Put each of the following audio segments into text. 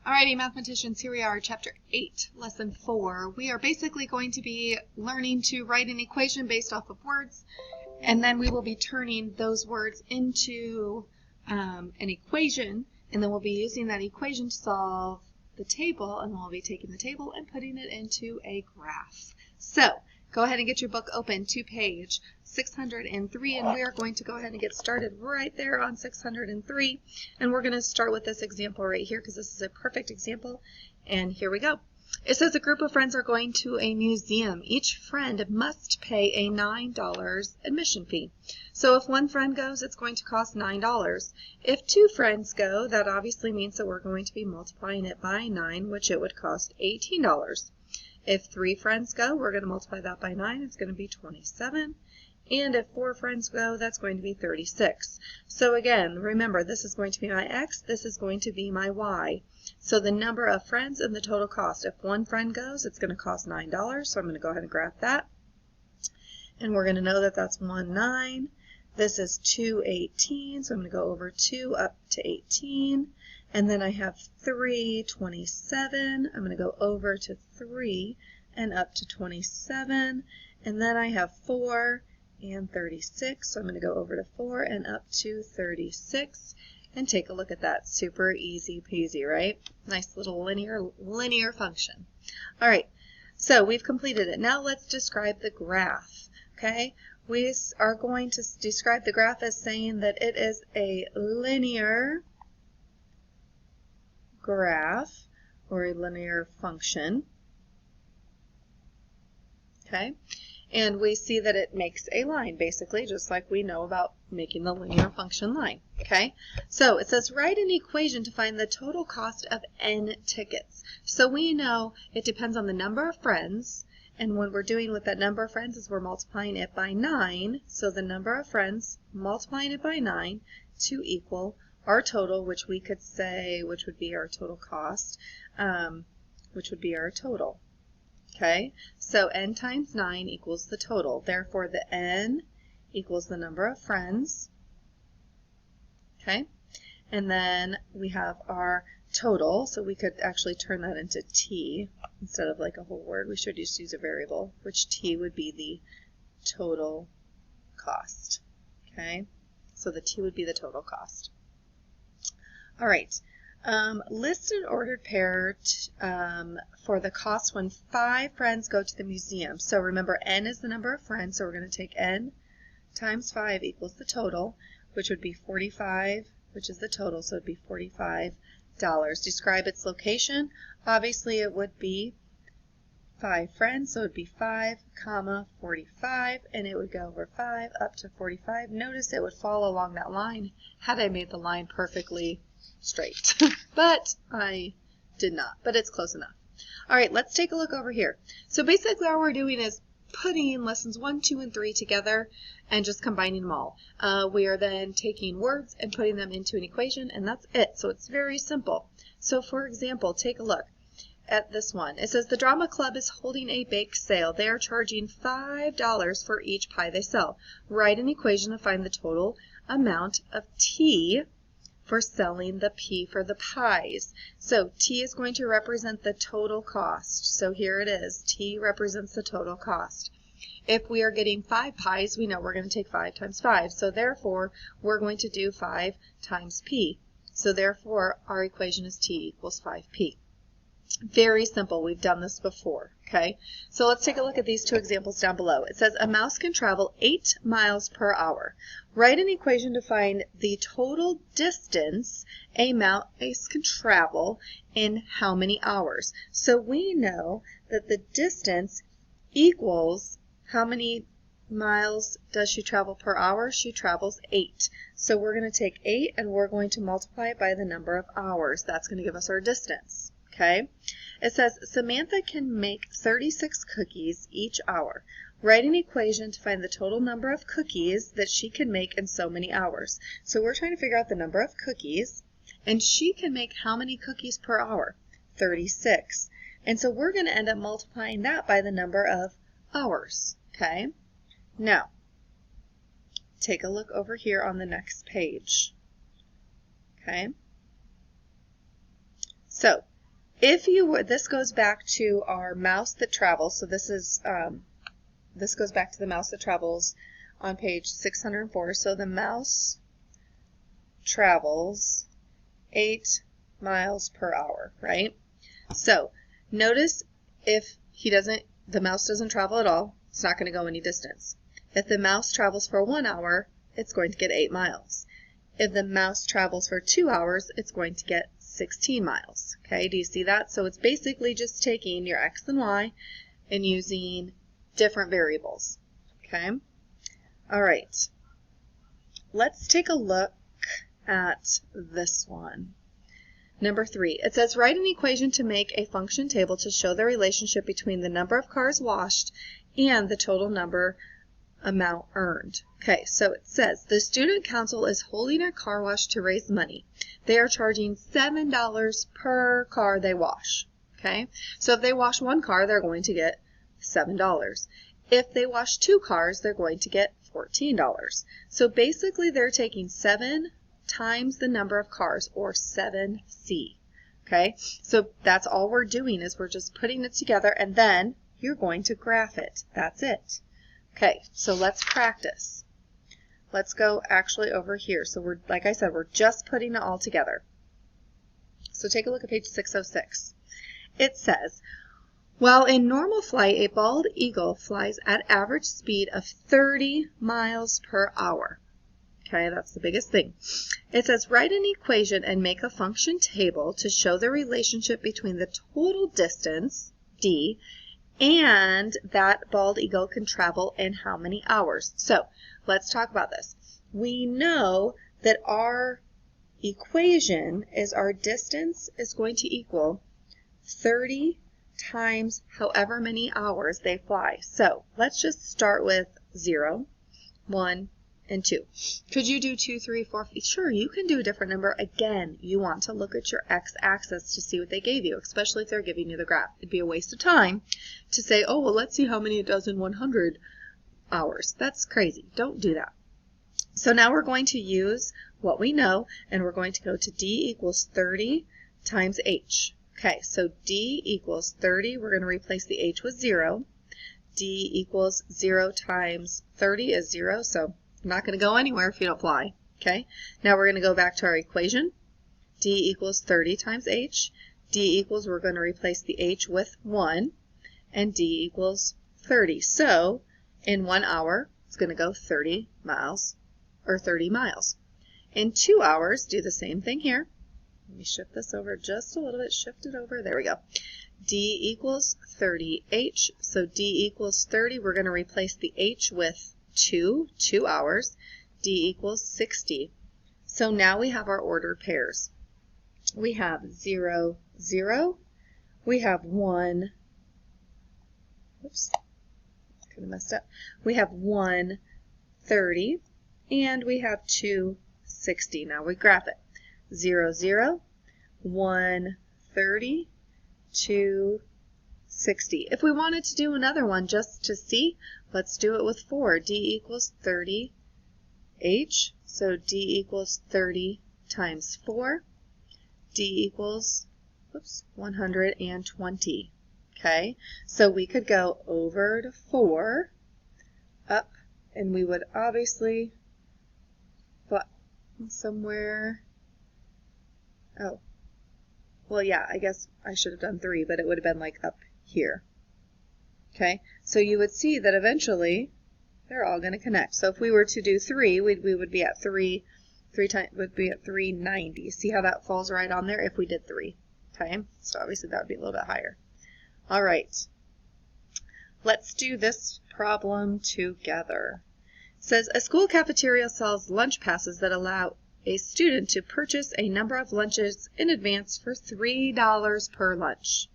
Alrighty, mathematicians, here we are, Chapter 8, Lesson 4. We are basically going to be learning to write an equation based off of words, and then we will be turning those words into an equation, and then we'll be using that equation to solve the table, and we'll be taking the table and putting it into a graph. So, go ahead and get your book open to page 603, and we are going to go ahead and get started right there on 603. And we're going to start with this example right here because this is a perfect example. And here we go. It says a group of friends are going to a museum. Each friend must pay a $9 admission fee. So if one friend goes, it's going to cost $9. If two friends go, that obviously means that we're going to be multiplying it by 9, which it would cost $18. If 3 friends go, we're going to multiply that by 9. It's going to be 27. And if 4 friends go, that's going to be 36. So again, remember, this is going to be my x, this is going to be my y. So the number of friends and the total cost. If one friend goes, it's going to cost $9. So I'm going to go ahead and graph that. And we're going to know that that's 1, 9. This is 2, 18. So I'm going to go over 2 up to 18. And then I have 3, 27. I'm going to go over to 3 and up to 27. And then I have 4 and 36. So I'm going to go over to 4 and up to 36. And take a look at that. Super easy peasy, right? Nice little linear function. All right, so we've completed it. Now let's describe the graph, okay? We are going to describe the graph as saying that it is a linear graph or a linear function, okay? And we see that it makes a line, basically, just like we know about making the linear function line, okay? So it says write an equation to find the total cost of n tickets. So we know it depends on the number of friends, and when we're doing with that number of friends is we're multiplying it by 9, so the number of friends multiplying it by 9 to equal our total, which we could say, which would be our total cost, which would be our total. Okay, so n times 9 equals the total. Therefore, the n equals the number of friends. Okay, and then we have our total. So we could actually turn that into t instead of like a whole word. We should just use a variable, which t would be the total cost. Okay, so the t would be the total cost. All right. List an ordered pair for the cost when 5 friends go to the museum. So remember, n is the number of friends, so we're going to take n times 5 equals the total, which would be 45, which is the total, so it would be $45. Describe its location. Obviously, it would be 5 friends, so it would be 5, comma, 45, and it would go over 5 up to 45. Notice it would fall along that line had I made the line perfectly straight, but I did not, but it's close enough. All right, let's take a look over here. So basically all we're doing is putting lessons 1, 2, and 3 together and just combining them all. We are then taking words and putting them into an equation, and that's it. So it's very simple. So for example, take a look at this one. It says the drama club is holding a bake sale. They are charging $5 for each pie they sell. Write an equation to find the total amount of T for selling the P for the pies. So T is going to represent the total cost. So here it is. T represents the total cost. If we are getting 5 pies, we know we're going to take 5 times 5. So therefore, we're going to do 5 times P. So therefore, our equation is T equals 5P. Very simple. We've done this before. Okay, so let's take a look at these 2 examples down below. It says a mouse can travel 8 miles per hour. Write an equation to find the total distance a mouse can travel in how many hours. So we know that the distance equals how many miles does she travel per hour? She travels 8. So we're going to take 8 and we're going to multiply it by the number of hours. That's going to give us our distance. Okay, it says Samantha can make 36 cookies each hour. Write an equation to find the total number of cookies that she can make in so many hours. So we're trying to figure out the number of cookies, and she can make how many cookies per hour? 36. And so we're going to end up multiplying that by the number of hours. Okay, now take a look over here on the next page. Okay, so if you were, this goes back to our mouse that travels. So this is, this goes back to the mouse that travels on page 604. So the mouse travels 8 miles per hour, right? So notice if the mouse doesn't travel at all, it's not going to go any distance. If the mouse travels for 1 hour, it's going to get 8 miles. If the mouse travels for 2 hours, it's going to get 16 miles. Okay, do you see that? So it's basically just taking your x and y and using different variables. Okay, all right. Let's take a look at this one. Number 3, it says write an equation to make a function table to show the relationship between the number of cars washed and the total amount earned. Okay, so it says the student council is holding a car wash to raise money. They are charging $7 per car they wash. Okay, so if they wash 1 car, they're going to get $7. If they wash 2 cars, they're going to get $14. So basically they're taking 7 times the number of cars, or 7C. Okay, so that's all we're doing is we're just putting it together, and then you're going to graph it. That's it. Okay, so let's practice. Let's go actually over here. So we're, like I said, we're just putting it all together. So take a look at page 606. It says, while in normal flight, a bald eagle flies at average speed of 30 miles per hour. Okay, that's the biggest thing. It says write an equation and make a function table to show the relationship between the total distance, d, and that bald eagle can travel in how many hours. So let's talk about this. We know that our equation is our distance is going to equal 30 times however many hours they fly. So let's just start with 0, 1, and 2. Could you do 2, 3, 4? Sure, you can do a different number. Again, you want to look at your x-axis to see what they gave you, especially if they're giving you the graph. It'd be a waste of time to say, oh, well, let's see how many it does in 100 hours. That's crazy. Don't do that. So now we're going to use what we know, and we're going to go to d equals 30 times h. Okay, so d equals 30. We're going to replace the h with 0. d equals 0 times 30 is 0, so not going to go anywhere if you don't fly. Okay, now we're going to go back to our equation. D equals 30 times h. D equals, we're going to replace the h with 1, and d equals 30. So in 1 hour, it's going to go 30 miles, or 30 miles. In 2 hours, do the same thing here. Let me shift this over just a little bit. Shift it over. There we go. D equals 30h. So d equals 30. We're going to replace the h with 2 hours. D equals 60. So now we have our ordered pairs. We have 0, 0. We have 1. Oops. Could have messed up. We have 1, 30. And we have 2, 60. Now we graph it. 0, 0. 1, 30. 2, 60. If we wanted to do another one just to see, let's do it with 4. D equals 30 h. So d equals 30 times 4. D equals 120. Okay, so we could go over to 4, up, and we would obviously put somewhere. Oh, well, yeah, I guess I should have done 3, but it would have been like up here. Okay, so you would see that eventually they're all going to connect. So if we were to do 3, we would be at 3 times would be at 390. See how that falls right on there if we did 3. Okay, so obviously that would be a little bit higher. All right, let's do this problem together. It says a school cafeteria sells lunch passes that allow a student to purchase a number of lunches in advance for $3 per lunch.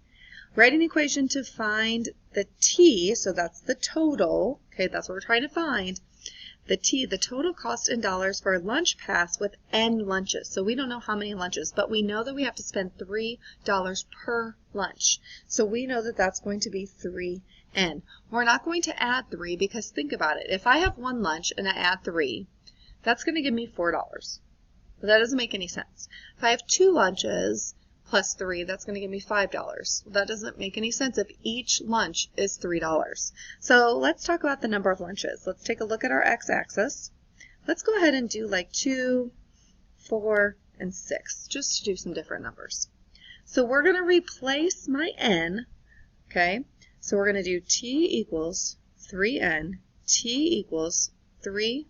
Write an equation to find the T, so that's the total, okay, that's what we're trying to find, the T, the total cost in dollars for a lunch pass with N lunches. So we don't know how many lunches, but we know that we have to spend $3 per lunch. So we know that that's going to be 3N. We're not going to add 3 because think about it. If I have 1 lunch and I add 3, that's going to give me $4. But that doesn't make any sense. If I have 2 lunches, plus 3, that's going to give me $5. That doesn't make any sense if each lunch is $3. So let's talk about the number of lunches. Let's take a look at our x-axis. Let's go ahead and do like 2, 4, and 6, just to do some different numbers. So we're going to replace my n, okay? So we're going to do t equals 3n, t equals 3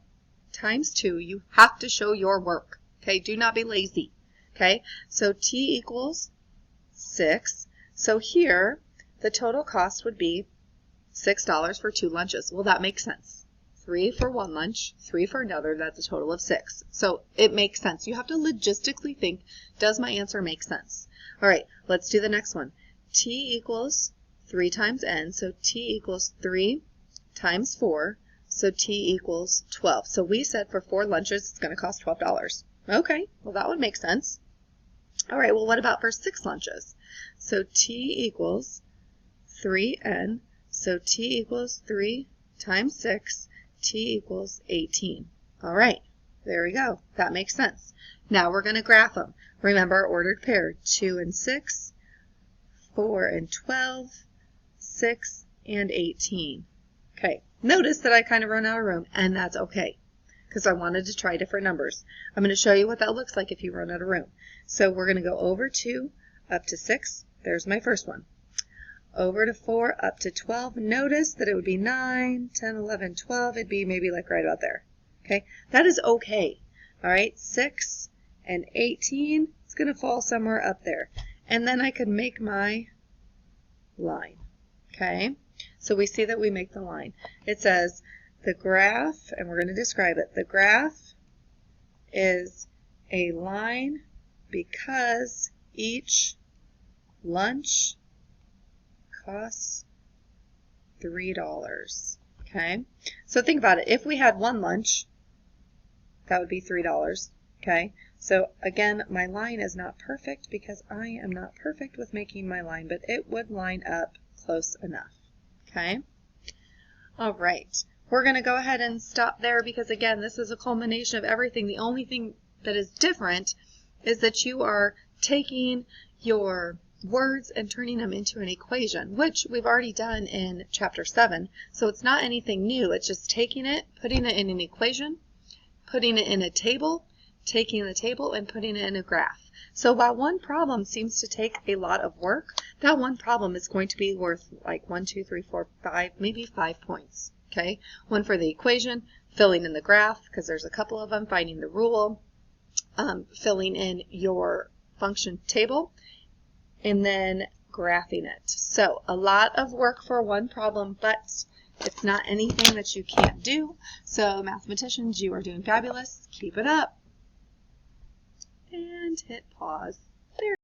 times 2. You have to show your work, okay? Do not be lazy, okay? So t equals 6. So here, the total cost would be $6 for 2 lunches. Well, that makes sense. 3 for one lunch, 3 for another, that's a total of 6. So it makes sense. You have to logistically think, does my answer make sense? All right, let's do the next one. T equals 3 times n, so t equals 3 times 4, so t equals 12. So we said for 4 lunches, it's going to cost $12. Okay, well that would make sense. All right, well what about for 6 lunches? So t equals 3n, so t equals 3 times 6, t equals 18. All right, there we go. That makes sense. Now we're going to graph them. Remember, ordered pair, 2 and 6, 4 and 12, 6 and 18. Okay, notice that I kind of run out of room, and that's okay, because I wanted to try different numbers. I'm going to show you what that looks like if you run out of room. So we're going to go over 2 up to 6. There's my first one. Over to 4 up to 12. Notice that it would be 9, 10, 11, 12. It'd be maybe like right about there. Okay, that is okay. All right, 6 and 18. It's going to fall somewhere up there. And then I could make my line. Okay, so we see that we make the line. It says the graph, and we're going to describe it. The graph is a line because each lunch costs $3. Okay, so think about it. If we had one lunch, that would be $3. Okay, so again, my line is not perfect because I am not perfect with making my line, but it would line up close enough. Okay, all right. We're going to go ahead and stop there because, again, this is a culmination of everything. The only thing that is different is that you are taking your words and turning them into an equation, which we've already done in Chapter 7. So it's not anything new. It's just taking it, putting it in an equation, putting it in a table, taking the table and putting it in a graph. So while one problem seems to take a lot of work, that one problem is going to be worth like 1, 2, 3, 4, 5, maybe 5 points. Okay, one for the equation, filling in the graph, because there's a couple of them, finding the rule, filling in your function table, and then graphing it. So a lot of work for one problem, but it's not anything that you can't do. So mathematicians, you are doing fabulous. Keep it up. And hit pause. There.